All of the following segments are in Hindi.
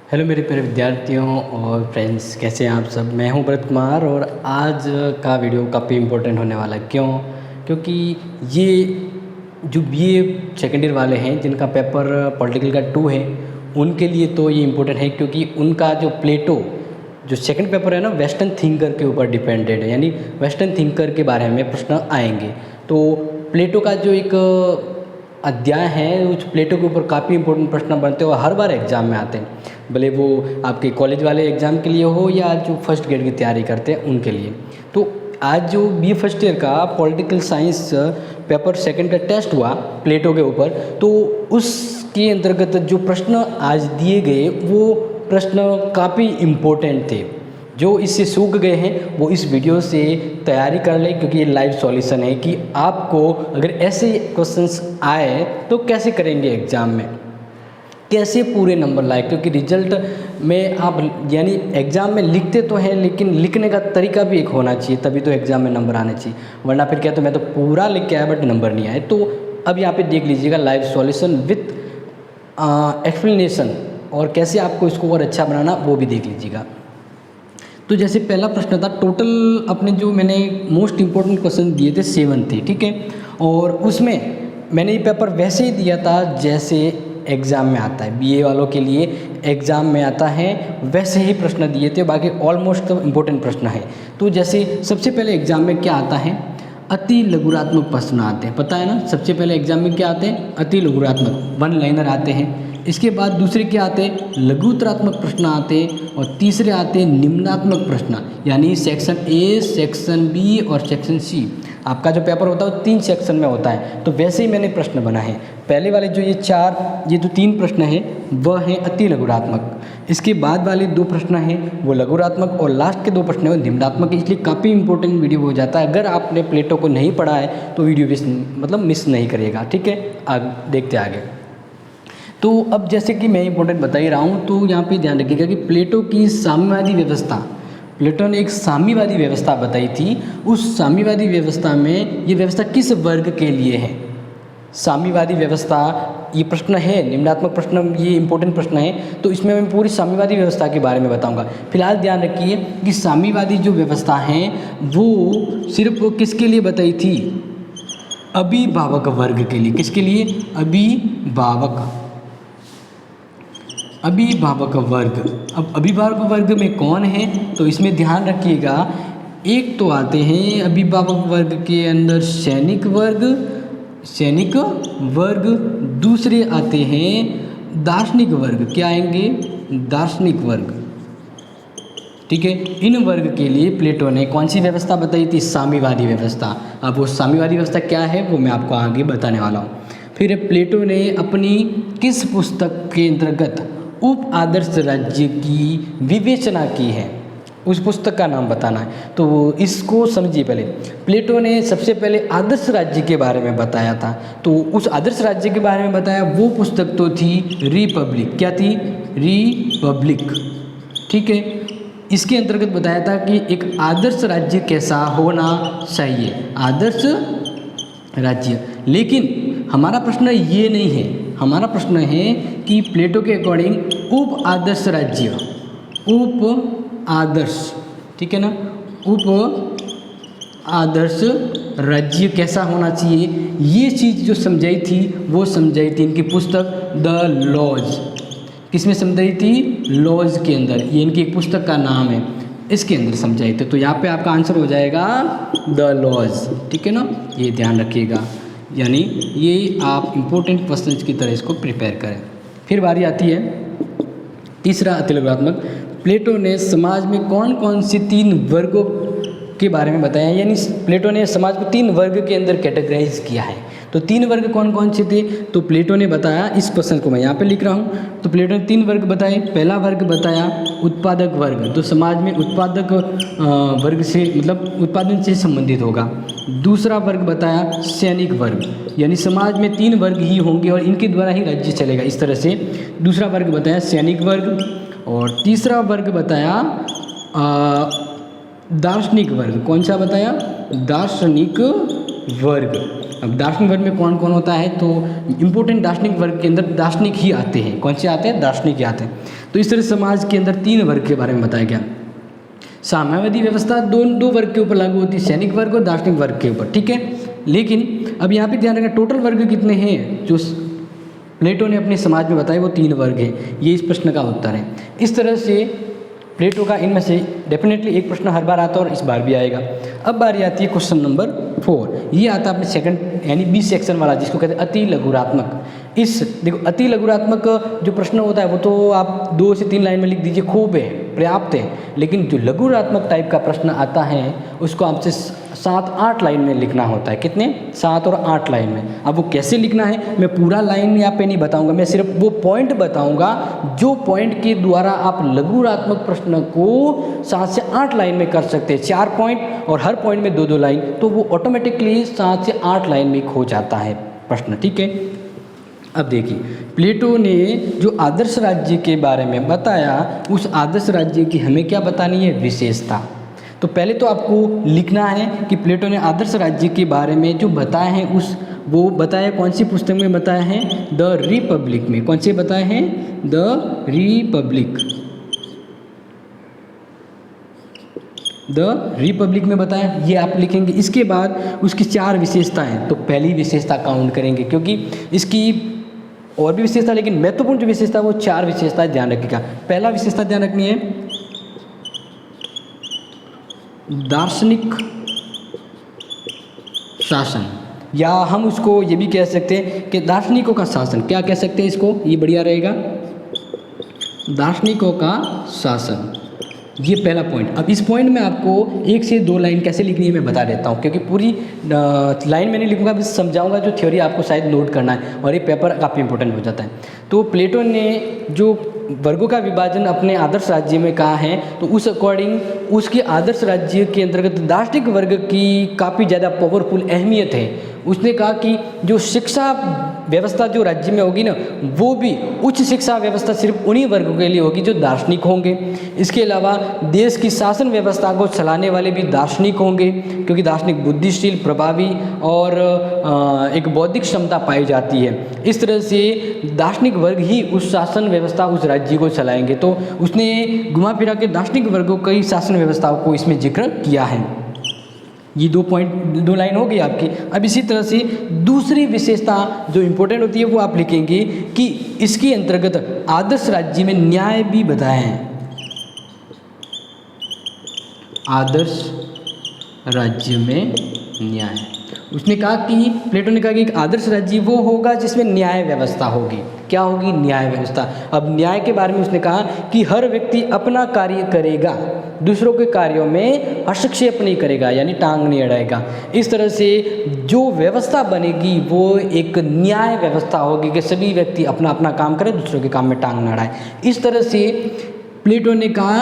हेलो मेरे प्यारे विद्यार्थियों और फ्रेंड्स, कैसे हैं आप सब। मैं हूं भरत कुमार और आज का वीडियो काफ़ी इम्पोर्टेंट होने वाला है। क्यों? क्योंकि ये जो बीए सेकेंड ईयर वाले हैं जिनका पेपर पॉलिटिकल का 2 है, उनके लिए तो ये इम्पोर्टेंट है क्योंकि उनका जो प्लेटो जो सेकंड पेपर है ना, वेस्टर्न थिंकर के ऊपर डिपेंडेड है। यानी वेस्टर्न थिंकर के बारे में प्रश्न आएंगे। तो प्लेटो का जो एक अध्याय है, उस प्लेटो के ऊपर काफ़ी इंपॉर्टेंट प्रश्न बनते हैं और हर बार एग्जाम में आते हैं, भले वो आपके कॉलेज वाले एग्ज़ाम के लिए हो या जो फर्स्ट ग्रेड की तैयारी करते हैं उनके लिए। तो आज जो बीए फर्स्ट ईयर का पॉलिटिकल साइंस पेपर सेकंड का टेस्ट हुआ प्लेटो के ऊपर, तो उसके अंतर्गत जो प्रश्न आज दिए गए वो प्रश्न काफ़ी इम्पोर्टेंट थे। जो इससे सूख गए हैं वो इस वीडियो से तैयारी कर लें, क्योंकि ये लाइव सॉल्यूशन है कि आपको अगर ऐसे क्वेश्चंस आए तो कैसे करेंगे एग्ज़ाम में, कैसे पूरे नंबर लाए। क्योंकि रिजल्ट में आप यानी एग्ज़ाम में लिखते तो हैं, लेकिन लिखने का तरीका भी एक होना चाहिए, तभी तो एग्ज़ाम में नंबर आने चाहिए। वरना फिर क्या, तो मैं तो पूरा लिख के आया बट नंबर नहीं आए। तो अब यहाँ पे देख लीजिएगा लाइव सॉल्यूशन विथ एक्सप्लेनेशन, और कैसे आपको इसको और अच्छा बनाना वो भी देख लीजिएगा। तो जैसे पहला प्रश्न था, टोटल अपने जो मैंने मोस्ट इम्पोर्टेंट क्वेश्चन दिए थे 7 थे, ठीक है। और उसमें मैंने ये पेपर वैसे ही दिया था जैसे एग्ज़ाम में आता है, बीए वालों के लिए एग्ज़ाम में आता है वैसे ही प्रश्न दिए थे। बाकी ऑलमोस्ट तो इम्पोर्टेंट प्रश्न है। तो जैसे सबसे पहले एग्ज़ाम में क्या आता है, अति लघुरात्मक प्रश्न आते हैं, पता है ना। सबसे पहले एग्जाम में क्या आते हैं, अति लघुरात्मक 1 लाइनर आते हैं। इसके बाद दूसरे क्या आते हैं, लघुतरात्मक प्रश्न आते हैं। और तीसरे आते हैं निम्नात्मक प्रश्न, यानी सेक्शन ए, सेक्शन बी और सेक्शन सी। आपका जो पेपर होता है वो 3 सेक्शन में होता है। तो वैसे ही मैंने प्रश्न बनाए हैं। पहले वाले जो ये 3 प्रश्न हैं वह हैं अति लघुरात्मक। इसके बाद वाले 2 प्रश्न हैं वो लघुरात्मक, और लास्ट के 2 प्रश्न हैं वो निम्नात्मक। इसलिए काफ़ी इंपॉर्टेंट वीडियो हो जाता है। अगर आपने प्लेटो को नहीं पढ़ा है तो वीडियो मिस नहीं करिएगा, ठीक है। देखते आगे। तो अब जैसे कि मैं इंपॉर्टेंट बता ही रहा हूँ, तो यहाँ पे ध्यान रखिएगा कि प्लेटो की साम्यवादी व्यवस्था, प्लेटो ने एक साम्यवादी व्यवस्था बताई थी। उस साम्यवादी व्यवस्था में ये व्यवस्था किस वर्ग के लिए है, साम्यवादी व्यवस्था, ये प्रश्न है निम्नात्मक प्रश्न, ये इंपॉर्टेंट प्रश्न है। तो इसमें मैं पूरी साम्यवादी व्यवस्था के बारे में बताऊंगा। फिलहाल ध्यान रखिए कि साम्यवादी जो व्यवस्था है वो सिर्फ किसके लिए बताई थी, अभिभावक वर्ग के लिए। किसके लिए, अभिभावक वर्ग। अब अभिभावक वर्ग में कौन है, तो इसमें ध्यान रखिएगा, एक तो आते हैं अभिभावक वर्ग के अंदर सैनिक वर्ग, दूसरे आते हैं दार्शनिक वर्ग। क्या आएंगे, दार्शनिक वर्ग, ठीक है। इन वर्ग के लिए प्लेटो ने कौन सी व्यवस्था बताई थी, साम्यवादी व्यवस्था। अब वो साम्यवादी व्यवस्था क्या है वो मैं आपको आगे बताने वाला हूँ। फिर प्लेटो ने अपनी किस पुस्तक के अंतर्गत उप आदर्श राज्य की विवेचना की है, उस पुस्तक का नाम बताना है। तो इसको समझिए। पहले प्लेटो ने सबसे पहले आदर्श राज्य के बारे में बताया था। तो उस आदर्श राज्य के बारे में बताया वो पुस्तक तो थी रिपब्लिक। क्या थी, रिपब्लिक, ठीक है। इसके अंतर्गत बताया था कि एक आदर्श राज्य कैसा होना चाहिए, आदर्श राज्य। लेकिन हमारा प्रश्न ये नहीं है, हमारा प्रश्न है कि प्लेटो के अकॉर्डिंग उप आदर्श राज्य, उप आदर्श, ठीक है ना, उप आदर्श राज्य कैसा होना चाहिए, ये चीज़ जो समझाई थी वो समझाई थी इनकी पुस्तक द लॉज। किसमें समझाई थी, लॉज के अंदर। ये इनकी एक पुस्तक का नाम है, इसके अंदर समझाई थी। तो यहाँ पे आपका आंसर हो जाएगा द लॉज, ठीक है ना, ये ध्यान रखिएगा। यानी ये आप इम्पोर्टेंट क्वेश्चंस की तरह इसको प्रिपेयर करें। फिर बारी आती है तीसरा अति लघुरात्मक। प्लेटो ने समाज में कौन कौन सी 3 वर्गों के बारे में बताया, यानी प्लेटो ने समाज को 3 वर्ग के अंदर कैटेगराइज किया है। तो 3 वर्ग कौन कौन से थे, तो प्लेटो ने बताया, इस क्वेश्चन को मैं यहाँ पे लिख रहा हूँ। तो प्लेटो ने 3 वर्ग बताए। पहला वर्ग बताया उत्पादक वर्ग, तो समाज में उत्पादक वर्ग से उत्पादन से संबंधित होगा। दूसरा वर्ग बताया सैनिक वर्ग, यानी समाज में 3 वर्ग ही होंगे और इनके द्वारा ही राज्य चलेगा, इस तरह से। दूसरा वर्ग बताया सैनिक वर्ग। और तीसरा वर्ग बताया दार्शनिक वर्ग। कौन सा बताया, दार्शनिक वर्ग। अब दार्शनिक वर्ग में कौन कौन होता है, तो इम्पोर्टेंट दार्शनिक वर्ग के अंदर दार्शनिक ही आते हैं। कौन से आते हैं? दार्शनिक ही आते हैं। तो इस तरह समाज के अंदर 3 वर्ग के बारे में बताया गया। साम्यवादी व्यवस्था दो वर्ग के ऊपर लागू होती है, सैनिक वर्ग और दार्शनिक वर्ग के ऊपर, ठीक है। लेकिन अब यहाँ पे ध्यान रखना, टोटल वर्ग कितने हैं जो प्लेटो ने अपने समाज में बताए, वो 3 वर्ग हैं। ये इस प्रश्न का उत्तर है। इस तरह से प्लेटो का इनमें से डेफिनेटली एक प्रश्न हर बार आता है और इस बार भी आएगा। अब बारी आती है क्वेश्चन नंबर 4। ये आता है अपने सेकंड यानी बी सेक्शन वाला, जिसको कहते हैं अति लघुरात्मक। इस देखो अति लघुरात्मक जो प्रश्न होता है वो तो आप 2 से 3 लाइन में लिख दीजिए, खूब है, पर्याप्त है। लेकिन जो लघुरात्मक टाइप का प्रश्न आता है उसको आपसे 7-8 लाइन में लिखना होता है। कितने? 7 और 8 लाइन में। अब वो कैसे लिखना है मैं पूरा लाइन यहाँ पे नहीं बताऊंगा, मैं सिर्फ वो पॉइंट बताऊंगा जो पॉइंट के द्वारा आप लघुरात्मक प्रश्न को 7 से 8 लाइन में कर सकते हैं। 4 पॉइंट और हर पॉइंट में 2-2 लाइन, तो वो ऑटोमेटिकली 7 से 8 लाइन में खो जाता है प्रश्न, ठीक है। अब देखिए प्लेटो ने जो आदर्श राज्य के बारे में बताया, उस आदर्श राज्य की हमें क्या बतानी है? विशेषता। तो पहले तो आपको लिखना है कि प्लेटो ने आदर्श राज्य के बारे में जो बताया है उस वो बताया कौन सी पुस्तक में बताया है? द रिपब्लिक में। कौन से बताए हैं? The Republic. द रिपब्लिक में बताया, ये आप लिखेंगे। इसके बाद उसकी 4 विशेषताएं, तो पहली विशेषता काउंट करेंगे क्योंकि इसकी और भी विशेषता, लेकिन महत्वपूर्ण जो विशेषता वो 4 विशेषताएं ध्यान रखिएगा। पहला विशेषता ध्यान रखनी है दार्शनिक शासन, या हम उसको ये भी कह सकते हैं कि दार्शनिकों का शासन। क्या कह सकते हैं इसको? ये बढ़िया रहेगा, दार्शनिकों का शासन। ये पहला पॉइंट। अब इस पॉइंट में आपको 1 से 2 लाइन कैसे लिखनी है मैं बता देता हूँ, क्योंकि पूरी लाइन में नहीं लिखूंगा, बस समझाऊंगा जो थ्योरी आपको शायद नोट करना है, और ये पेपर काफ़ी इंपॉर्टेंट हो जाता है। तो प्लेटो ने जो वर्गों का विभाजन अपने आदर्श राज्य में कहा है, तो उस अकॉर्डिंग उसके आदर्श राज्य के अंतर्गत दार्शनिक वर्ग की काफ़ी ज़्यादा पावरफुल अहमियत है। उसने कहा कि जो शिक्षा व्यवस्था जो राज्य में होगी ना, वो भी उच्च शिक्षा व्यवस्था सिर्फ उन्हीं वर्गों के लिए होगी जो दार्शनिक होंगे। इसके अलावा देश की शासन व्यवस्था को चलाने वाले भी दार्शनिक होंगे, क्योंकि दार्शनिक बुद्धिशील, प्रभावी और एक बौद्धिक क्षमता पाई जाती है। इस तरह से दार्शनिक वर्ग ही उस शासन व्यवस्था, उस राज्य को चलाएंगे। तो उसने घुमा फिरा के दार्शनिक वर्गों की शासन व्यवस्थाओं को इसमें जिक्र किया है। ये 2 लाइन हो गई आपकी। अब इसी तरह से दूसरी विशेषता जो इम्पोर्टेंट होती है वो आप लिखेंगे कि इसके अंतर्गत आदर्श राज्य में न्याय भी बताए हैं। आदर्श राज्य में न्याय, उसने कहा कि प्लेटो ने कहा कि एक आदर्श राज्य वो होगा जिसमें न्याय व्यवस्था होगी। क्या होगी? न्याय व्यवस्था। अब न्याय के बारे में उसने कहा कि हर व्यक्ति अपना कार्य करेगा, दूसरों के कार्यों में हस्तक्षेप नहीं करेगा, यानी टांग नहीं अड़ाएगा। इस तरह से जो व्यवस्था बनेगी वो एक न्याय व्यवस्था होगी कि सभी व्यक्ति अपना अपना काम करें, दूसरों के काम में टांग न अड़ाए। इस तरह से प्लेटो ने कहा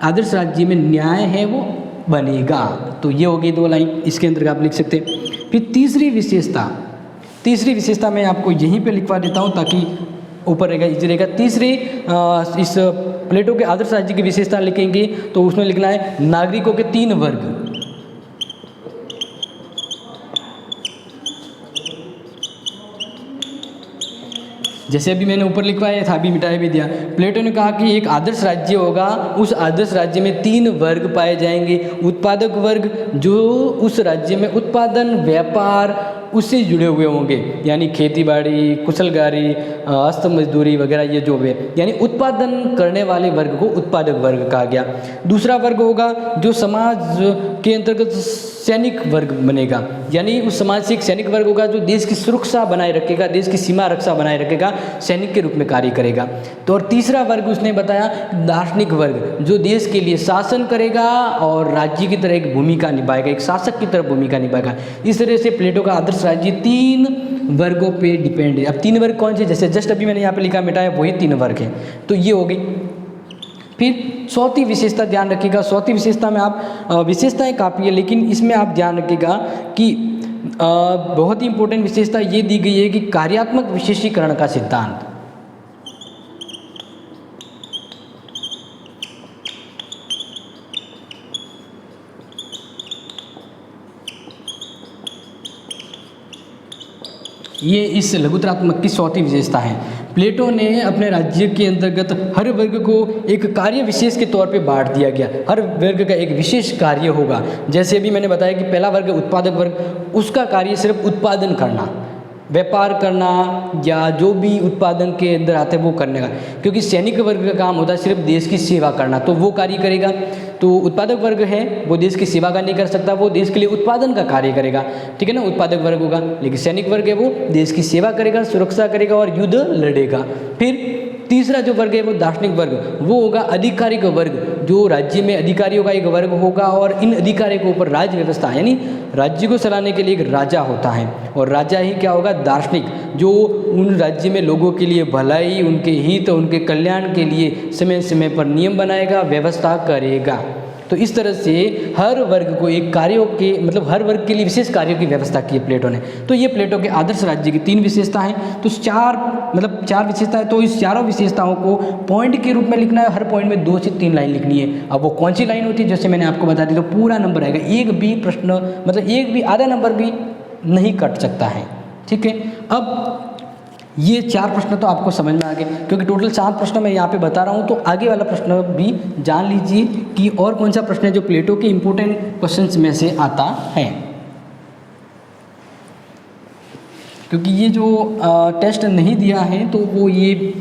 आदर्श राज्य में न्याय है वो बनेगा। तो ये हो गई 2 लाइन, इसके अंदर आप लिख सकते हैं। फिर तीसरी विशेषता मैं आपको यहीं पे लिखवा देता हूँ ताकि ऊपर रहेगा, इजी रहेगा। तीसरी इस प्लेटो के आदर्श राज्य की विशेषता लिखेंगे तो उसमें लिखना है नागरिकों के 3 वर्ग। जैसे अभी मैंने ऊपर लिखवाया था, अभी मिटाया भी दिया। प्लेटो ने कहा कि एक आदर्श राज्य होगा, उस आदर्श राज्य में 3 वर्ग पाए जाएंगे। उत्पादक वर्ग जो उस राज्य में उत्पादन, व्यापार उससे जुड़े हुए होंगे, यानी खेती बाड़ी, कुशलकारी, हस्त मजदूरी वगैरह, ये जो भी है, यानी उत्पादन करने वाले वर्ग को उत्पादक वर्ग कहा गया। दूसरा वर्ग होगा जो समाज के अंतर्गत सैनिक वर्ग बनेगा, यानी उस समाज से एक सैनिक वर्ग होगा जो देश की सुरक्षा बनाए रखेगा, देश की सीमा रक्षा बनाए रखेगा, सैनिक के रूप में कार्य करेगा। तो और तीसरा वर्ग उसने बताया दार्शनिक वर्ग, जो देश के लिए शासन करेगा और राज्य की तरह एक भूमिका निभाएगा, एक शासक की तरह भूमिका निभाएगा। इस तरह से प्लेटो का आदर्श राज्य 3 वर्गों पे डिपेंड है। अब 3 वर्ग कौन से? जैसे जस्ट अभी मैंने यहाँ पे लिखा, मिटाया, वही 3 वर्ग है। तो ये हो गई। फिर चौथी विशेषता ध्यान रखिएगा। चौथी विशेषता में आप विशेषताएं काफ़ी है, लेकिन इसमें आप ध्यान रखिएगा कि बहुत ही इंपॉर्टेंट विशेषता ये दी गई है कि कार्यात्मक विशेषीकरण का सिद्धांत। ये इस लघुतरात्मक की चौथी विशेषता है। प्लेटो ने अपने राज्य के अंतर्गत हर वर्ग को एक कार्य विशेष के तौर पे बांट दिया गया। हर वर्ग का एक विशेष कार्य होगा। जैसे अभी मैंने बताया कि पहला वर्ग उत्पादक वर्ग, उसका कार्य सिर्फ उत्पादन करना, व्यापार करना या जो भी उत्पादन के अंदर आते हैं वो करने का। क्योंकि सैनिक वर्ग का काम होता है सिर्फ देश की सेवा करना, तो वो कार्य करेगा। तो उत्पादक वर्ग है वो देश की सेवा का नहीं कर सकता, वो देश के लिए उत्पादन का कार्य करेगा, ठीक है ना, उत्पादक वर्ग होगा। लेकिन सैनिक वर्ग है वो देश की सेवा करेगा, सुरक्षा करेगा और युद्ध लड़ेगा। फिर तीसरा जो वर्ग है वो दार्शनिक वर्ग, वो होगा आधिकारिक वर्ग, जो राज्य में अधिकारियों का एक वर्ग होगा और इन अधिकारियों के ऊपर राज्य व्यवस्था यानी राज्य को चलाने के लिए एक राजा होता है। और राजा ही क्या होगा, दार्शनिक, जो उन राज्य में लोगों के लिए भलाई, उनके हित, उनके कल्याण के लिए समय समय पर नियम बनाएगा, व्यवस्था करेगा। तो इस तरह से हर वर्ग को एक कार्यों के मतलब हर वर्ग के लिए विशेष कार्यों की व्यवस्था की है प्लेटो ने। तो ये प्लेटो के आदर्श राज्य की 3 विशेषता हैं। तो 4 विशेषता है, तो इस चारों विशेषताओं को पॉइंट के रूप में लिखना है। हर पॉइंट में 2 से 3 लाइन लिखनी है। अब वो कौन सी लाइन होती है, जैसे मैंने आपको बता दी, तो पूरा नंबर आएगा। एक भी प्रश्न मतलब एक भी आधा नंबर भी नहीं कट सकता है, ठीक है। अब ये 4 प्रश्न तो आपको समझ में आ गए, क्योंकि टोटल 7 प्रश्न मैं यहाँ पे बता रहा हूँ। तो आगे वाला प्रश्न भी जान लीजिए कि और कौन सा प्रश्न है जो प्लेटो के इंपॉर्टेंट क्वेश्चंस में से आता है। क्योंकि ये जो टेस्ट नहीं दिया है तो वो ये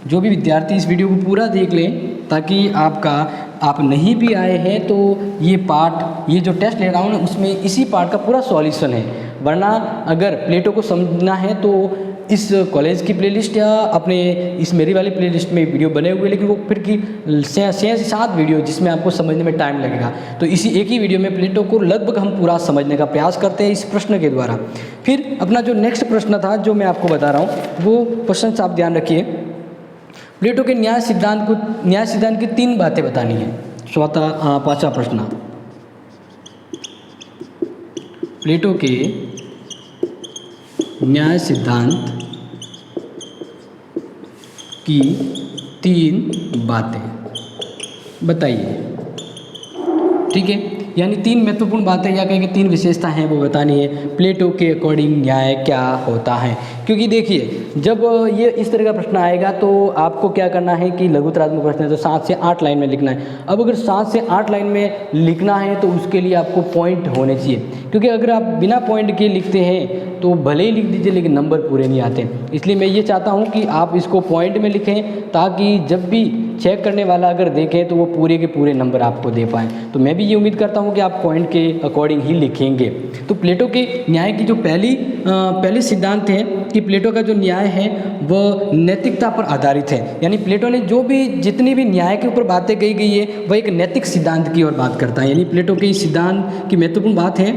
जो भी विद्यार्थी इस वीडियो को पूरा देख लें, ताकि आप नहीं भी आए हैं तो ये पार्ट, ये जो टेस्ट ले रहा हूँ ना, उसमें इसी पार्ट का पूरा सॉल्यूशन है। वरना अगर प्लेटो को समझना है तो इस कॉलेज की प्लेलिस्ट या अपने इस मेरी वाली प्लेलिस्ट में वीडियो बने हुए, लेकिन वो फिर की 6 से 7 वीडियो जिसमें आपको समझने में टाइम लगेगा। तो इसी एक ही वीडियो में प्लेटो को लगभग हम पूरा समझने का प्रयास करते हैं इस प्रश्न के द्वारा। फिर अपना जो नेक्स्ट प्रश्न था जो मैं आपको बता रहा हूँ, वो क्वेश्चन आप ध्यान रखिए। प्लेटो के न्याय सिद्धांत की 3 बातें बतानी है। 5वां प्रश्न, प्लेटो के न्याय सिद्धांत की 3 बातें बताइए, ठीक है। यानी 3 महत्वपूर्ण बातें या कहें कि 3 विशेषता हैं वो बतानी है। प्लेटो के अकॉर्डिंग न्याय क्या होता है। क्योंकि देखिए जब ये इस तरह का प्रश्न आएगा तो आपको क्या करना है कि लघुतरात्मक प्रश्न है तो 7 से 8 लाइन में लिखना है। अब अगर 7 से 8 लाइन में लिखना है तो उसके लिए आपको पॉइंट होने चाहिए, क्योंकि अगर आप बिना पॉइंट के लिखते हैं तो भले ही लिख दीजिए लेकिन नंबर पूरे नहीं आते। इसलिए मैं ये चाहता हूँ कि आप इसको पॉइंट में लिखें, ताकि जब भी चेक करने वाला अगर देखे तो वो पूरे के पूरे नंबर आपको दे पाएँ। तो मैं भी ये उम्मीद करता हूँ कि आप पॉइंट के अकॉर्डिंग ही लिखेंगे। तो प्लेटो के न्याय की जो पहली सिद्धांत है कि प्लेटो का जो न्याय है वह नैतिकता पर आधारित है। यानी प्लेटो ने जितनी भी न्याय के ऊपर बातें कही गई है वह एक नैतिक सिद्धांत की ओर बात करता है। यानी प्लेटो के इस सिद्धांत की महत्वपूर्ण बात है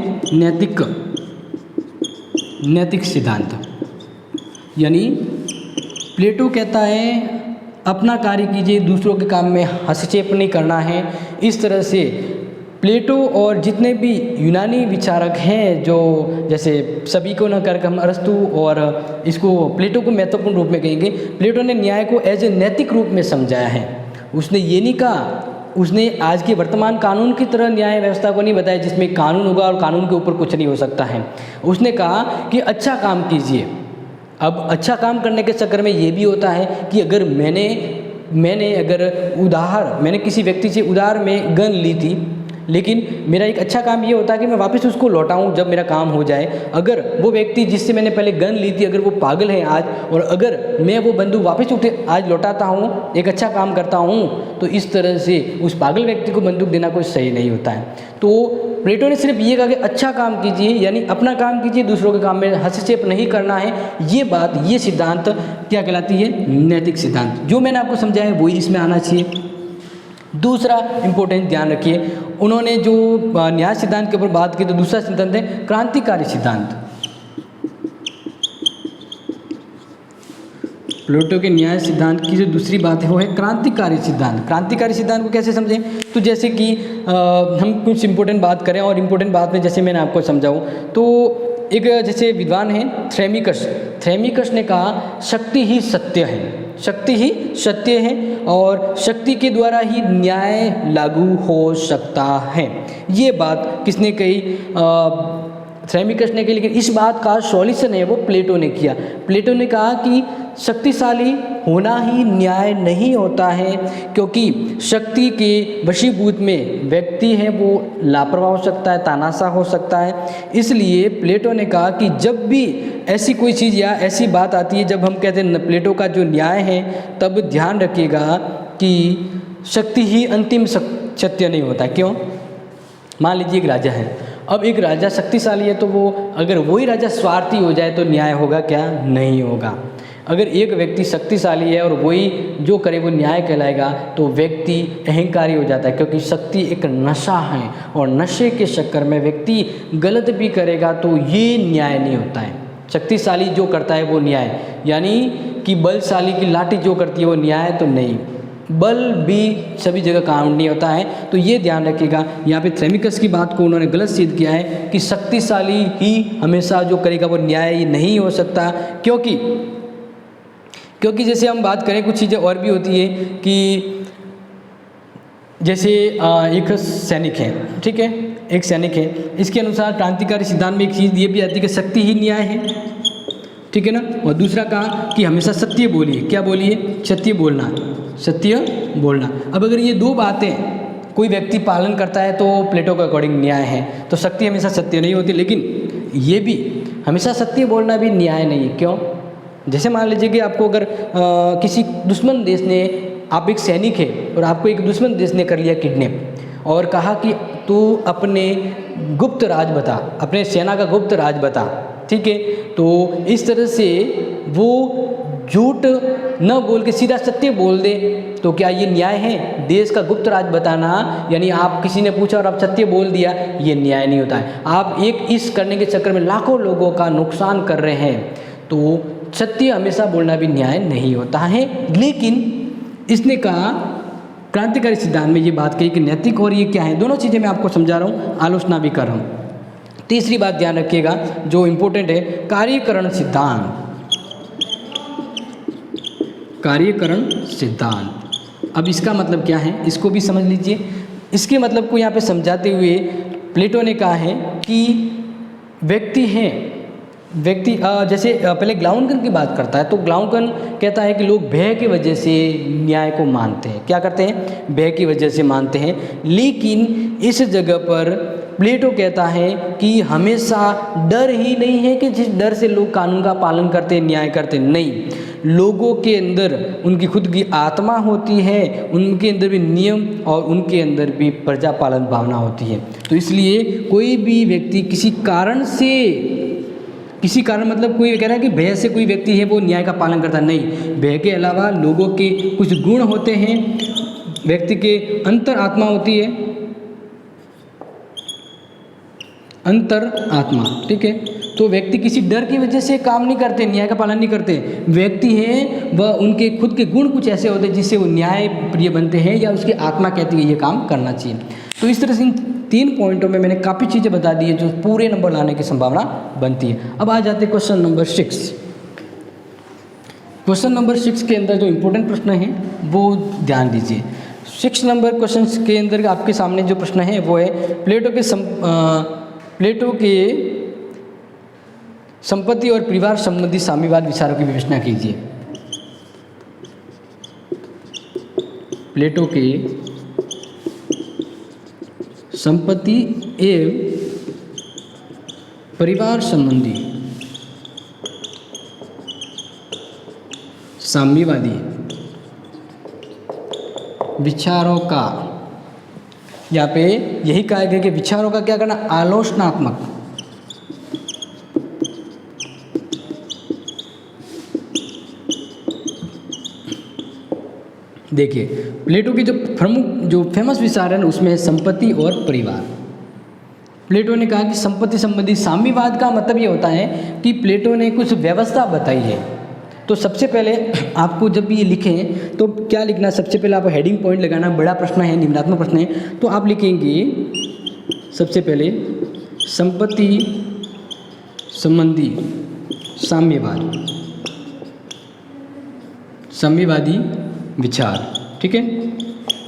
नैतिक सिद्धांत। यानी प्लेटो कहता है अपना कार्य कीजिए, दूसरों के काम में हस्तक्षेप नहीं करना है। इस तरह से प्लेटो और जितने भी यूनानी विचारक हैं, जो जैसे सभी को न कर हम अरस्तु और इसको प्लेटो को महत्वपूर्ण रूप में कहेंगे। प्लेटो ने न्याय को एज ए नैतिक रूप में समझाया है। उसने ये नहीं कहा, उसने आज के वर्तमान कानून की तरह न्याय व्यवस्था को नहीं बताया जिसमें कानून होगा और कानून के ऊपर कुछ नहीं हो सकता है। उसने कहा कि अच्छा काम कीजिए। अब अच्छा काम करने के चक्कर में ये भी होता है कि अगर मैंने किसी व्यक्ति से उधार में गन ली थी, लेकिन मेरा एक अच्छा काम ये होता है कि मैं वापस उसको लौटाऊं जब मेरा काम हो जाए। अगर वो व्यक्ति जिससे मैंने पहले गन ली थी अगर वो पागल है आज, और अगर मैं वो बंदूक वापस आज लौटाता हूँ, एक अच्छा काम करता हूँ, तो इस तरह से उस पागल व्यक्ति को बंदूक देना कोई सही नहीं होता है। तो प्लेटो ने सिर्फ ये कहा कि अच्छा काम कीजिए, यानी अपना काम कीजिए, दूसरों के काम में हस्तक्षेप नहीं करना है। ये सिद्धांत क्या कहलाती है, नैतिक सिद्धांत। जो मैंने आपको समझाया वही इसमें आना चाहिए। दूसरा इंपॉर्टेंट ध्यान रखिए, उन्होंने जो न्याय सिद्धांत के ऊपर बात की, तो दूसरा सिद्धांत है क्रांतिकारी सिद्धांत। प्लेटो के न्याय सिद्धांत की जो दूसरी बात है वो है क्रांतिकारी सिद्धांत। क्रांतिकारी सिद्धांत को कैसे समझें, तो जैसे कि हम कुछ इंपॉर्टेंट बात करें और इंपॉर्टेंट बात में जैसे मैंने आपको समझाऊं, तो एक जैसे विद्वान है थ्रेमिकस ने कहा शक्ति ही सत्य है, शक्ति ही सत्य है और शक्ति के द्वारा ही न्याय लागू हो सकता है। ये बात किसने कही, थ्रेमिकस ने किया, लेकिन इस बात का सॉल्यूशन है वो प्लेटो ने किया। प्लेटो ने कहा कि शक्तिशाली होना ही न्याय नहीं होता है, क्योंकि शक्ति के वशीभूत में व्यक्ति है वो लापरवाह हो सकता है, तानाशाह हो सकता है। इसलिए प्लेटो ने कहा कि जब भी ऐसी कोई चीज़ या ऐसी बात आती है, जब हम कहते हैं प्लेटो का जो न्याय है, तब ध्यान रखिएगा कि शक्ति ही अंतिम सत्य नहीं होता। क्यों? मान लीजिए एक राजा है, अब एक राजा शक्तिशाली है, तो वो अगर वही राजा स्वार्थी हो जाए तो न्याय होगा क्या? नहीं होगा। अगर एक व्यक्ति शक्तिशाली है और वही जो करे वो न्याय कहलाएगा, तो व्यक्ति अहंकारी हो जाता है, क्योंकि शक्ति एक नशा है और नशे के चक्कर में व्यक्ति गलत भी करेगा तो ये न्याय नहीं होता है। शक्तिशाली जो करता है वो न्याय, यानी कि बलशाली की लाठी जो करती है वो न्याय तो नहीं, बल भी सभी जगह काम नहीं होता है। तो ये ध्यान रखिएगा, यहाँ पे थ्रेमिकस की बात को उन्होंने गलत सिद्ध किया है कि शक्तिशाली ही हमेशा जो करेगा वो न्याय नहीं हो सकता। क्योंकि जैसे हम बात करें, कुछ चीज़ें और भी होती है कि जैसे एक सैनिक है, ठीक है, एक सैनिक है, इसके अनुसार क्रांतिकारी सिद्धांत में एक चीज़ ये भी आती है कि शक्ति ही न्याय है, ठीक है ना। और दूसरा कहा कि हमेशा सत्य बोलिए। क्या बोलिए? सत्य बोलना, सत्य बोलना। अब अगर ये दो बातें कोई व्यक्ति पालन करता है तो प्लेटो के अकॉर्डिंग न्याय है। तो शक्ति हमेशा सत्य नहीं होती, लेकिन ये भी हमेशा सत्य बोलना भी न्याय नहीं है। क्यों? जैसे मान लीजिए कि आपको अगर किसी दुश्मन देश ने, आप एक सैनिक है और आपको एक दुश्मन देश ने कर लिया किडनैप और कहा कि तू अपने गुप्त राज बता, अपने सेना का गुप्त राज बता, ठीक है। तो इस तरह से वो झूठ न बोल के सीधा सत्य बोल दे, तो क्या ये न्याय है? देश का गुप्त राज बताना, यानी आप किसी ने पूछा और आप सत्य बोल दिया, ये न्याय नहीं होता है। आप एक इस करने के चक्कर में लाखों लोगों का नुकसान कर रहे हैं, तो सत्य हमेशा बोलना भी न्याय नहीं होता है। लेकिन इसने कहा, क्रांतिकारी सिद्धांत में ये बात कही कि नैतिक और ये क्या है, दोनों चीज़ें मैं आपको समझा रहा हूँ, आलोचना भी कर रहा हूँ। तीसरी बात ध्यान रखिएगा जो इम्पोर्टेंट है, कार्यकरण सिद्धांत। कार्यकरण सिद्धांत, अब इसका मतलब क्या है इसको भी समझ लीजिए। इसके मतलब को यहाँ पे समझाते हुए प्लेटो ने कहा है कि व्यक्ति जैसे पहले ग्लाउनकन की बात करता है, तो ग्लाउनकन कहता है कि लोग भय की वजह से न्याय को मानते हैं। क्या करते हैं? भय की वजह से मानते हैं। लेकिन इस जगह पर प्लेटो कहता है कि हमेशा डर ही नहीं है कि जिस डर से लोग कानून का पालन करते हैं, न्याय करते, नहीं, लोगों के अंदर उनकी खुद की आत्मा होती है, उनके अंदर भी नियम और उनके अंदर भी प्रजा पालन भावना होती है। तो इसलिए कोई भी व्यक्ति किसी कारण मतलब कोई कह रहा है कि भय से कोई व्यक्ति है वो न्याय का पालन करता, नहीं, भय के अलावा लोगों के कुछ गुण होते हैं, व्यक्ति के अंतर आत्मा होती है, अंतर आत्मा, ठीक है। तो व्यक्ति किसी डर की वजह से काम नहीं करते, न्याय का पालन नहीं करते। व्यक्ति हैं वह उनके खुद के गुण कुछ ऐसे होते हैं जिससे वो न्याय प्रिय बनते हैं, या उसकी आत्मा कहती है ये काम करना चाहिए। तो इस तरह से इन 3 पॉइंटों में मैंने काफ़ी चीज़ें बता दी है जो पूरे नंबर लाने की संभावना बनती है। अब आ जाते हैं क्वेश्चन नंबर 6। क्वेश्चन नंबर 6 के अंदर जो इम्पोर्टेंट प्रश्न है वो ध्यान दीजिए। 6 नंबर क्वेश्चन के अंदर आपके सामने जो प्रश्न है वो है प्लेटो के संपत्ति और परिवार संबंधी साम्यवाद विचारों की विवेचना कीजिए। प्लेटो के संपत्ति एवं परिवार संबंधी साम्यवादी विचारों का, यहाँ पे यही कहा गया कि विचारों का क्या करना, आलोचनात्मक, देखिए प्लेटो के जो प्रमुख जो फेमस विचार है उसमें है संपत्ति और परिवार। प्लेटो ने कहा कि संपत्ति संबंधी साम्यवाद का मतलब ये होता है कि प्लेटो ने कुछ व्यवस्था बताई है। तो सबसे पहले आपको जब भी ये लिखें तो क्या लिखना, सबसे पहले आप हेडिंग पॉइंट लगाना, बड़ा प्रश्न है, निम्नात्मक प्रश्न है, तो आप लिखेंगे सबसे पहले संपत्ति संबंधी साम्यवाद, साम्यवादी विचार, ठीक है।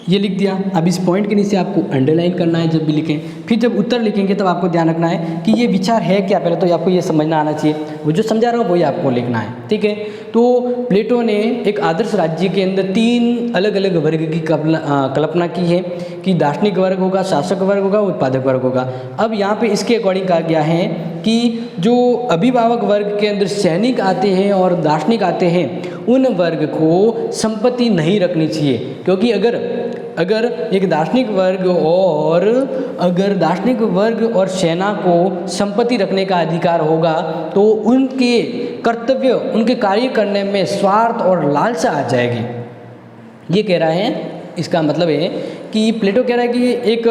ये लिख दिया। अब इस पॉइंट के नीचे आपको अंडरलाइन करना है जब भी लिखें। फिर जब उत्तर लिखेंगे तब आपको ध्यान रखना है कि ये विचार है क्या, पहले तो आपको ये समझना आना चाहिए। वो जो समझा रहा हूँ वही आपको लिखना है, ठीक है। तो प्लेटो ने एक आदर्श राज्य के अंदर 3 अलग अलग वर्ग की कल्पना की है कि दार्शनिक वर्ग होगा, शासक वर्ग होगा, उत्पादक वर्ग होगा। अब यहाँ पे इसके अकॉर्डिंग कहा गया है कि जो अभिभावक वर्ग के अंदर सैनिक आते हैं और दार्शनिक आते हैं, उन वर्ग को संपत्ति नहीं रखनी चाहिए, क्योंकि अगर एक दार्शनिक वर्ग और सेना को संपत्ति रखने का अधिकार होगा तो उनके कर्तव्य, उनके कार्य करने में स्वार्थ और लालसा आ जाएगी। ये कह रहा है, इसका मतलब है कि प्लेटो कह रहा है कि एक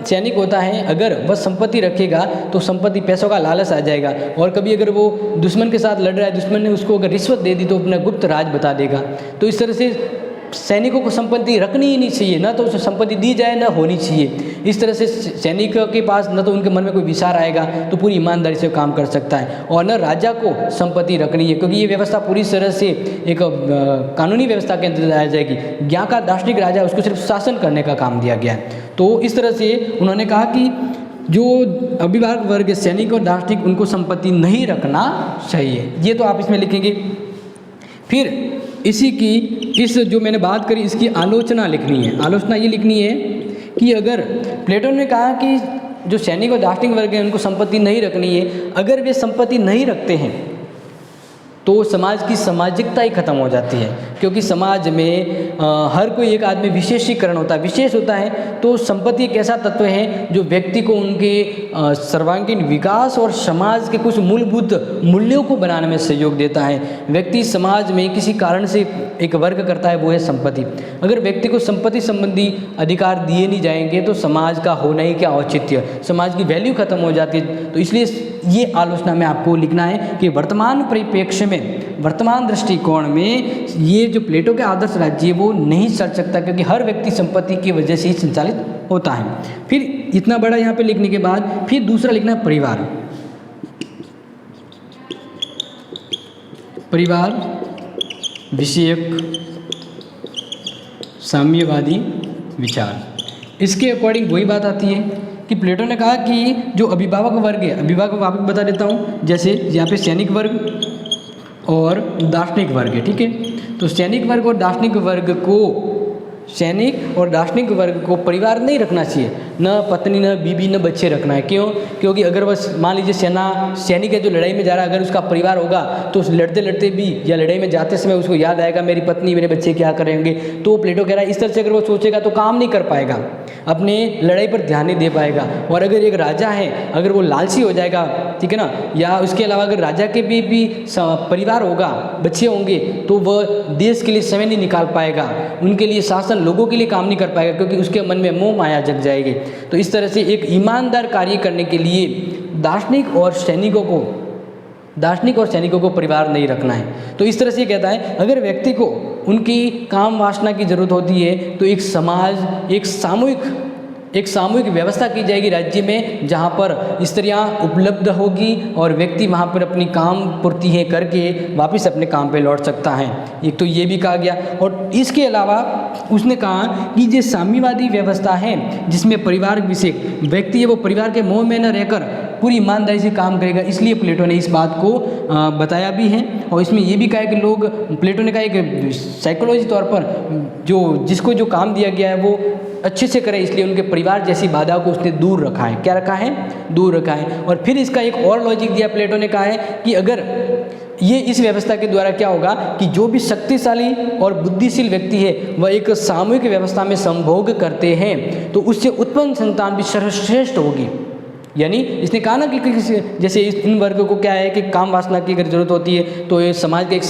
सैनिक होता है, अगर वह संपत्ति रखेगा तो संपत्ति, पैसों का लालच आ जाएगा, और कभी अगर वो दुश्मन के साथ लड़ रहा है, दुश्मन ने उसको अगर रिश्वत दे दी तो अपना गुप्त राज बता देगा। तो इस तरह से सैनिकों को संपत्ति रखनी ही नहीं चाहिए, ना तो उसे संपत्ति दी जाए ना होनी चाहिए। इस तरह से सैनिक के पास न तो उनके मन में कोई विचार आएगा तो पूरी ईमानदारी से काम कर सकता है, और न राजा को संपत्ति रखनी है, क्योंकि ये व्यवस्था पूरी तरह से एक कानूनी व्यवस्था के अंदर आ जाएगी। यहाँ का दार्शनिक राजा, उसको सिर्फ शासन करने का काम दिया गया है। तो इस तरह से उन्होंने कहा कि जो अभिभावक वर्ग सैनिक और दार्शनिक, उनको संपत्ति नहीं रखना चाहिए। ये तो आप इसमें लिखेंगे। फिर इस जो मैंने बात करी, इसकी आलोचना लिखनी है। आलोचना ये लिखनी है कि अगर प्लेटो ने कहा कि जो सैनिक और दार्शनिक वर्ग हैं उनको संपत्ति नहीं रखनी है, अगर वे संपत्ति नहीं रखते हैं तो समाज की सामाजिकता ही खत्म हो जाती है, क्योंकि समाज में हर कोई एक आदमी विशेषीकरण होता है, विशेष होता है। तो संपत्ति एक ऐसा तत्व है जो व्यक्ति को उनके सर्वांगीण विकास और समाज के कुछ मूलभूत मूल्यों को बनाने में सहयोग देता है। व्यक्ति समाज में किसी कारण से एक वर्ग करता है, वो है संपत्ति। अगर व्यक्ति को संपत्ति संबंधी अधिकार दिए नहीं जाएंगे तो समाज का होना ही क्या औचित्य, समाज की वैल्यू खत्म हो जाती है। तो इसलिए ये आलोचना में आपको लिखना है कि वर्तमान परिप्रेक्ष्य में, वर्तमान दृष्टिकोण में ये जो प्लेटो के आदर्श राज्य है वो नहीं चल सकता, क्योंकि हर व्यक्ति संपत्ति की वजह से ही संचालित होता है। फिर इतना बड़ा यहाँ पे लिखने के बाद फिर दूसरा लिखना है परिवार। परिवार विषयक साम्यवादी विचार। इसके अकॉर्डिंग वही बात आती है कि प्लेटो ने कहा कि जो अभिभावक वर्ग है, अभिभावक आपको बता देता हूँ, जैसे यहाँ पे सैनिक वर्ग और दार्शनिक वर्ग है, ठीक है। तो सैनिक वर्ग और दार्शनिक वर्ग को परिवार नहीं रखना चाहिए, न पत्नी, न बीबी, न बच्चे रखना है। क्यों? क्योंकि अगर वह मान लीजिए सैनिक है जो लड़ाई में जा रहा है, अगर उसका परिवार होगा तो उस लड़ते लड़ते भी या लड़ाई में जाते समय उसको याद आएगा मेरी पत्नी, मेरे बच्चे क्या करेंगे। तो प्लेटो कह रहा है इस तरह से अगर वो सोचेगा तो काम नहीं कर पाएगा, अपने लड़ाई पर ध्यान नहीं दे पाएगा। और अगर एक राजा है, अगर वो लालची हो जाएगा, ठीक है ना, या उसके अलावा अगर राजा के भी परिवार होगा, बच्चे होंगे, तो वह देश के लिए समय नहीं निकाल पाएगा, उनके लिए शासन, लोगों के लिए काम नहीं कर पाएगा, क्योंकि उसके मन में मोह माया जग जाएगी। तो इस तरह से एक ईमानदार कार्य करने के लिए दार्शनिक और सैनिकों को परिवार नहीं रखना है। तो इस तरह से कहता है अगर व्यक्ति को उनकी काम वासना की जरूरत होती है तो एक सामूहिक व्यवस्था की जाएगी राज्य में, जहाँ पर स्त्रियाँ उपलब्ध होगी और व्यक्ति वहाँ पर अपनी काम पूर्ति है करके वापस अपने काम पे लौट सकता है। एक तो ये भी कहा गया, और इसके अलावा उसने कहा कि ये साम्यवादी व्यवस्था है जिसमें परिवार विषयक व्यक्ति है वो परिवार के मोह में न रहकर पूरी ईमानदारी से काम करेगा। इसलिए प्लेटो ने इस बात को बताया भी है, और इसमें ये भी कहा है कि प्लेटो ने कहा कि साइकोलॉजी तौर पर जिसको जो काम दिया गया है वो अच्छे से करे, इसलिए उनके परिवार जैसी बाधा को उसने दूर रखा है। क्या रखा है? दूर रखा है। और फिर इसका एक और लॉजिक दिया प्लेटो ने, कहा है कि अगर ये इस व्यवस्था के द्वारा क्या होगा कि जो भी शक्तिशाली और बुद्धिशील व्यक्ति है वह एक सामूहिक व्यवस्था में संभोग करते हैं तो उससे उत्पन्न संतान भी सर्वश्रेष्ठ होगी। यानी इसने कहा ना कि जैसे इन वर्गों को क्या है कि काम वासना की अगर जरूरत होती है तो ये समाज के एक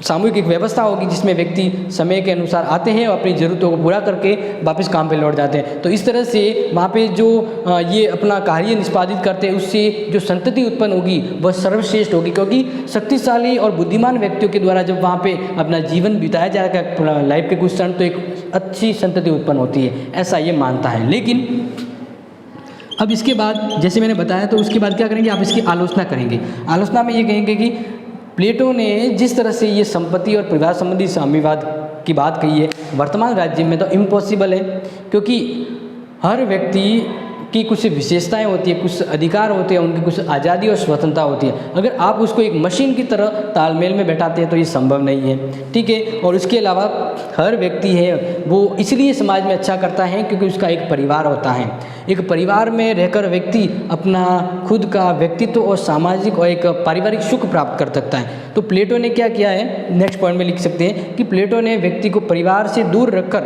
सामूहिक एक व्यवस्था होगी जिसमें व्यक्ति समय के अनुसार आते हैं और अपनी ज़रूरतों को पूरा करके वापस काम पे लौट जाते हैं। तो इस तरह से वहाँ पे जो ये अपना कार्य निष्पादित करते हैं उससे जो संतति उत्पन्न होगी वह सर्वश्रेष्ठ होगी, क्योंकि शक्तिशाली और बुद्धिमान व्यक्तियों के द्वारा जब वहाँ पे अपना जीवन बिताया जाएगा, लाइफ के कुछ क्षण, तो एक अच्छी संतति उत्पन्न होती है, ऐसा ये मानता है। लेकिन अब इसके बाद जैसे मैंने बताया, तो उसके बाद क्या करेंगे, आप इसकी आलोचना करेंगे। आलोचना में ये कहेंगे कि प्लेटो ने जिस तरह से ये संपत्ति और परिवार संबंधी साम्यवाद की बात कही है, वर्तमान राज्य में तो इम्पॉसिबल है, क्योंकि हर व्यक्ति की कुछ विशेषताएं होती है, कुछ अधिकार होते हैं, उनकी कुछ आज़ादी और स्वतंत्रता होती है। अगर आप उसको एक मशीन की तरह तालमेल में बैठाते हैं तो ये संभव नहीं है, ठीक है। और उसके अलावा हर व्यक्ति है वो इसलिए समाज में अच्छा करता है क्योंकि उसका एक परिवार होता है। एक परिवार में रहकर व्यक्ति अपना खुद का व्यक्तित्व और सामाजिक और एक पारिवारिक सुख प्राप्त कर सकता है। तो प्लेटो ने क्या किया है, नेक्स्ट पॉइंट में लिख सकते हैं कि प्लेटो ने व्यक्ति को परिवार से दूर रखकर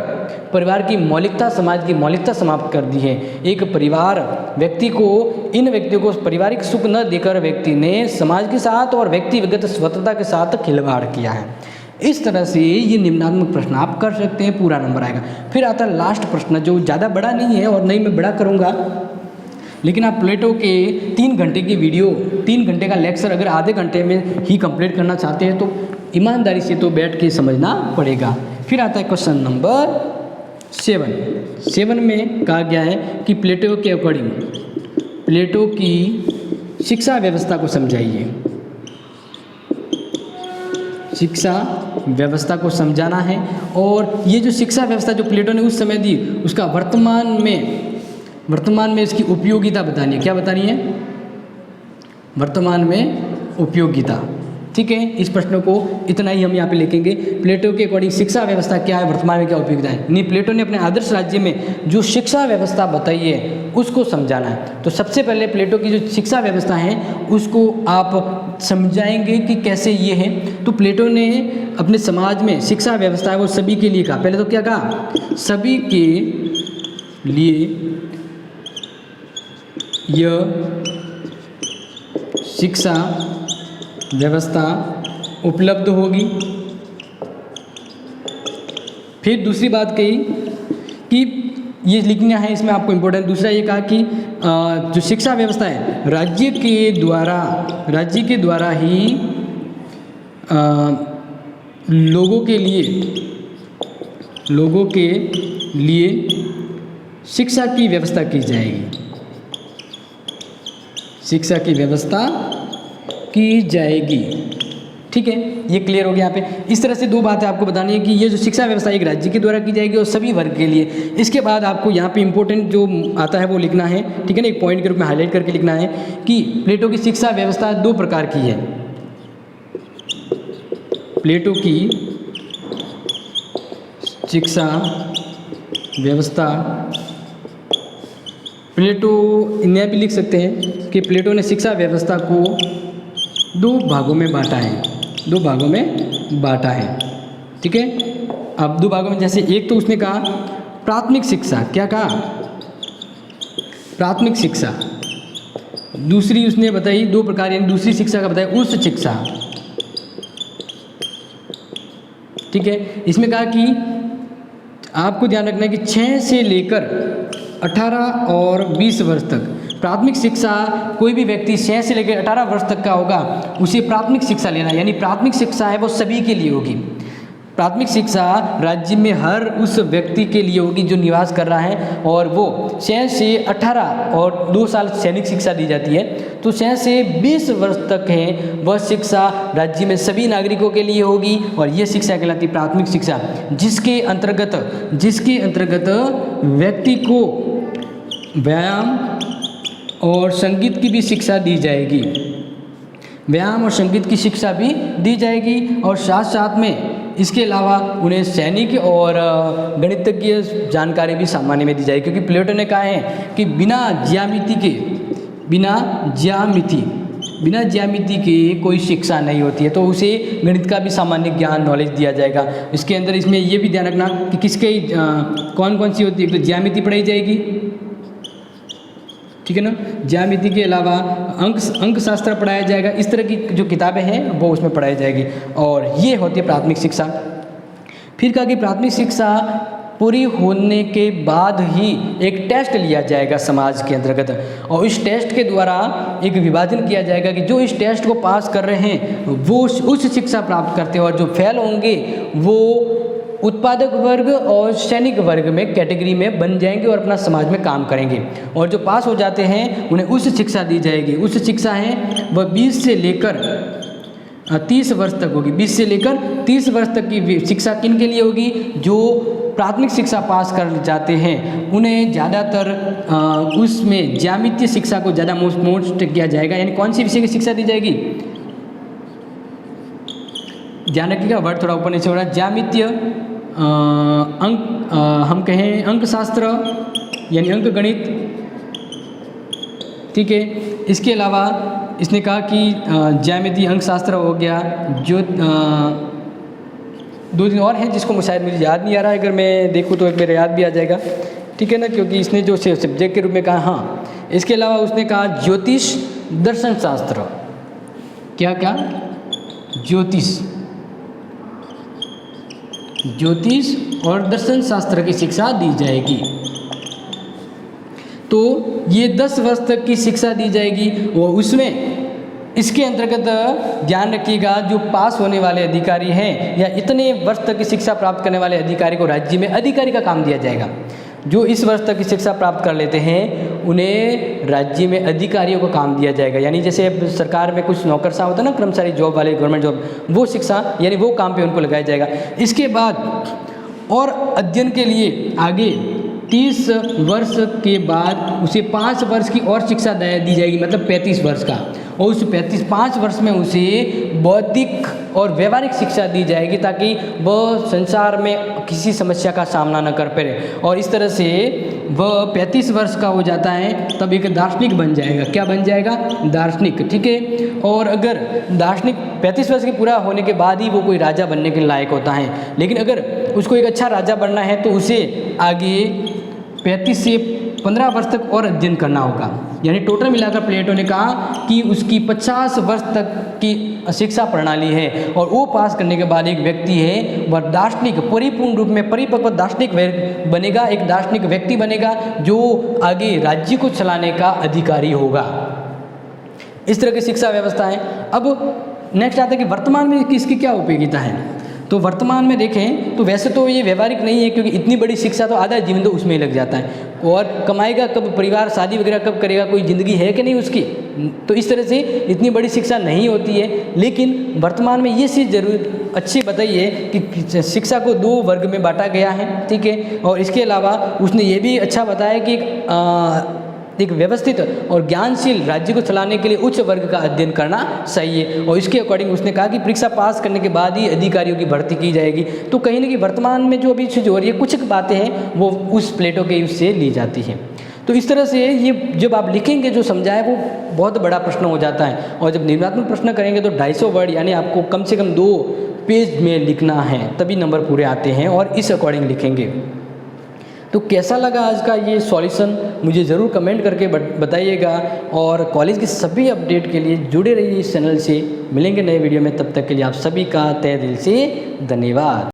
परिवार की मौलिकता, समाज की मौलिकता समाप्त कर दी है। एक परिवार व्यक्ति को, इन व्यक्तियों को पारिवारिक सुख न देकर व्यक्ति ने समाज के साथ और व्यक्तिगत स्वतंत्रता के साथ खिलवाड़ किया है। इस तरह से ये निम्नात्मक प्रश्न आप कर सकते हैं, पूरा नंबर आएगा। फिर आता है लास्ट प्रश्न, जो ज़्यादा बड़ा नहीं है और नहीं मैं बड़ा करूँगा, लेकिन आप प्लेटो के 3 घंटे की वीडियो, 3 घंटे का लेक्चर अगर आधे घंटे में ही कंप्लीट करना चाहते हैं तो ईमानदारी से तो बैठ के समझना पड़ेगा। फिर आता है क्वेश्चन नंबर 7 में कहा गया है कि प्लेटो के अकॉर्डिंग प्लेटो की शिक्षा व्यवस्था को समझाइए। शिक्षा व्यवस्था को समझाना है, और ये जो शिक्षा व्यवस्था जो प्लेटो ने उस समय दी उसका वर्तमान में इसकी उपयोगिता बतानी है। क्या बतानी है? वर्तमान में उपयोगिता, ठीक है। इस प्रश्न को इतना ही हम यहाँ पे लिखेंगे। प्लेटो के अकॉर्डिंग शिक्षा व्यवस्था क्या है, वर्तमान में क्या उपयोगिता है। नहीं, प्लेटो ने अपने आदर्श राज्य में जो शिक्षा व्यवस्था बताई है उसको समझाना है। तो सबसे पहले प्लेटो की जो शिक्षा व्यवस्था है उसको आप समझाएंगे कि कैसे ये है। तो प्लेटो ने अपने समाज में शिक्षा व्यवस्था है वो सभी के लिए कहा। पहले तो क्या कहा, सभी के लिए यह शिक्षा व्यवस्था उपलब्ध होगी। फिर दूसरी बात कही कि ये लिखना है इसमें आपको इम्पोर्टेंट। दूसरा ये कहा कि जो शिक्षा व्यवस्था है राज्य के द्वारा ही लोगों के लिए शिक्षा की व्यवस्था की जाएगी। शिक्षा की व्यवस्था की जाएगी, ठीक है। ये क्लियर हो गया यहाँ पे। इस तरह से 2 बातें आपको बतानी है कि ये जो शिक्षा व्यवस्था एक राज्य के द्वारा की जाएगी और सभी वर्ग के लिए। इसके बाद आपको यहाँ पे इम्पोर्टेंट जो आता है वो लिखना है, ठीक है ना, एक पॉइंट के रूप में हाईलाइट करके लिखना है कि प्लेटो की शिक्षा व्यवस्था 2 प्रकार की है। प्लेटो की शिक्षा व्यवस्था, प्लेटो इन्हें भी लिख सकते हैं कि प्लेटो ने शिक्षा व्यवस्था को 2 भागों में बांटा है, ठीक है। अब 2 भागों में, जैसे एक तो उसने कहा प्राथमिक शिक्षा, क्या कहा, प्राथमिक शिक्षा। दूसरी उसने बताई 2 प्रकार, यानी दूसरी शिक्षा का बताया उच्च शिक्षा, ठीक है। इसमें कहा कि आपको ध्यान रखना है कि 6 से लेकर 18 और 20 वर्ष तक प्राथमिक शिक्षा, कोई भी व्यक्ति 6 से लेकर 18 वर्ष तक का होगा उसे प्राथमिक शिक्षा लेना, यानी प्राथमिक शिक्षा है वो सभी के लिए होगी। प्राथमिक शिक्षा राज्य में हर उस व्यक्ति के लिए होगी जो निवास कर रहा है, और वो 6 से 18 और 2 साल सैनिक शिक्षा दी जाती है। तो 6 से 20 वर्ष तक है वह शिक्षा राज्य में सभी नागरिकों के लिए होगी, और ये शिक्षा कहलाती प्राथमिक शिक्षा, जिसके अंतर्गत व्यक्ति को व्यायाम और संगीत की भी शिक्षा दी जाएगी। व्यायाम और संगीत की शिक्षा भी दी जाएगी, और साथ साथ में इसके अलावा उन्हें सैनिक और गणितज्ञ जानकारी भी सामान्य में दी जाएगी। क्योंकि प्लेटो ने कहा है कि बिना ज्यामिति के कोई शिक्षा नहीं होती है, तो उसे गणित का भी सामान्य ज्ञान, नॉलेज दिया जाएगा। इसके अंदर इसमें ये भी ध्यान रखना कि किसके कौन कौन सी होती है। तो ज्यामिति पढ़ाई जाएगी, ठीक है ना। ज्यामिति के अलावा अंक शास्त्र पढ़ाया जाएगा। इस तरह की जो किताबें हैं वो उसमें पढ़ाई जाएगी, और ये होती है प्राथमिक शिक्षा। फिर कहा कि प्राथमिक शिक्षा पूरी होने के बाद ही एक टेस्ट लिया जाएगा समाज के अंतर्गत, और इस टेस्ट के द्वारा एक विभाजन किया जाएगा कि जो इस टेस्ट को पास कर रहे हैं वो उच्च शिक्षा प्राप्त करते हैं, और जो फेल होंगे वो उत्पादक वर्ग और सैनिक वर्ग में कैटेगरी में बन जाएंगे और अपना समाज में काम करेंगे, और जो पास हो जाते हैं उन्हें उच्च शिक्षा दी जाएगी। उच्च शिक्षा है वह 20 30 वर्ष तक होगी। 20 से लेकर 30 वर्ष तक की शिक्षा किन के लिए होगी? जो प्राथमिक शिक्षा पास कर जाते हैं उन्हें ज़्यादातर उसमें ज्यामितीय शिक्षा को ज़्यादा मोस्ट किया जाएगा। यानी कौन सी विषय की शिक्षा दी जाएगी? ध्यान रखिएगा, वर्ड थोड़ा ऊपर नीचे हो रहा है। ज्यामितीय, अंक, हम कहें अंकशास्त्र यानी अंक गणित, ठीक है। इसके अलावा इसने कहा कि ज्यामितीय, अंकशास्त्र हो गया, जो 2 और हैं जिसको शायद मुझे याद नहीं आ रहा है, अगर मैं देखूँ तो एक मेरे याद भी आ जाएगा, ठीक है ना, क्योंकि इसने जो सब्जेक्ट के रूप में कहा। हाँ, इसके अलावा उसने कहा ज्योतिष, दर्शन शास्त्र। क्या क्या? ज्योतिष और दर्शन शास्त्र की शिक्षा दी जाएगी। तो ये 10 वर्ष तक की शिक्षा दी जाएगी। वो उसमें इसके अंतर्गत ध्यान रखिएगा, जो पास होने वाले अधिकारी हैं या इतने वर्ष तक की शिक्षा प्राप्त करने वाले अधिकारी को राज्य में अधिकारी का काम दिया जाएगा। जो इस वर्ष तक की शिक्षा प्राप्त कर लेते हैं उन्हें राज्य में अधिकारियों का काम दिया जाएगा। यानी जैसे सरकार में कुछ नौकरशाह होता है ना, कर्मचारी जॉब वाले, गवर्नमेंट जॉब, वो शिक्षा यानी वो काम पे उनको लगाया जाएगा। इसके बाद और अध्ययन के लिए आगे 30 वर्ष के बाद उसे 5 वर्ष की और शिक्षा दी जाएगी, मतलब 35 वर्ष का। और उस 5 वर्ष में उसे बौद्धिक और व्यवहारिक शिक्षा दी जाएगी ताकि वह संसार में किसी समस्या का सामना न कर पाए। और इस तरह से वह 35 वर्ष का हो जाता है तब एक दार्शनिक बन जाएगा। क्या बन जाएगा? दार्शनिक, ठीक है। और अगर दार्शनिक 35 वर्ष के पूरा होने के बाद ही वो कोई राजा बनने के लायक होता है। लेकिन अगर उसको एक अच्छा राजा बनना है तो उसे आगे 35 से 15 वर्ष तक और अध्ययन करना होगा। यानी टोटल मिलाकर प्लेटो ने कहा कि उसकी 50 वर्ष तक की शिक्षा प्रणाली है और वो पास करने के बाद एक व्यक्ति है वह दार्शनिक, परिपूर्ण रूप में परिपक्व दार्शनिक बनेगा, एक दार्शनिक व्यक्ति बनेगा जो आगे राज्य को चलाने का अधिकारी होगा। इस तरह की शिक्षा व्यवस्था है। अब नेक्स्ट आता है कि वर्तमान में इसकी क्या उपयोगिता है। तो वर्तमान में देखें तो वैसे तो ये व्यवहारिक नहीं है, क्योंकि इतनी बड़ी शिक्षा तो आधा जीवन तो उसमें ही लग जाता है। और कमाएगा कब, परिवार शादी वगैरह कब करेगा, कोई ज़िंदगी है कि नहीं उसकी। तो इस तरह से इतनी बड़ी शिक्षा नहीं होती है। लेकिन वर्तमान में ये चीज़ जरूर अच्छी बताइए कि शिक्षा को 2 वर्ग में बांटा गया है, ठीक है। और इसके अलावा उसने ये भी अच्छा बताया कि एक व्यवस्थित और ज्ञानशील राज्य को चलाने के लिए उच्च वर्ग का अध्ययन करना सही है। और इसके अकॉर्डिंग उसने कहा कि परीक्षा पास करने के बाद ही अधिकारियों की भर्ती की जाएगी। तो कहीं ना कहीं वर्तमान में जो अभी चीज़ हो रही है, कुछ बातें हैं वो उस प्लेटो के यूज से ली जाती हैं। तो इस तरह से ये जब आप लिखेंगे जो समझाए वो बहुत बड़ा प्रश्न हो जाता है। और जब निर्मात्मक प्रश्न करेंगे तो 250 वर्ड यानी आपको कम से कम 2 पेज में लिखना है, तभी नंबर पूरे आते हैं। और इस अकॉर्डिंग लिखेंगे। तो कैसा लगा आज का ये सॉल्यूशन, मुझे ज़रूर कमेंट करके बताइएगा। और कॉलेज के सभी अपडेट के लिए जुड़े रहिए इस चैनल से। मिलेंगे नए वीडियो में, तब तक के लिए आप सभी का तहे दिल से धन्यवाद।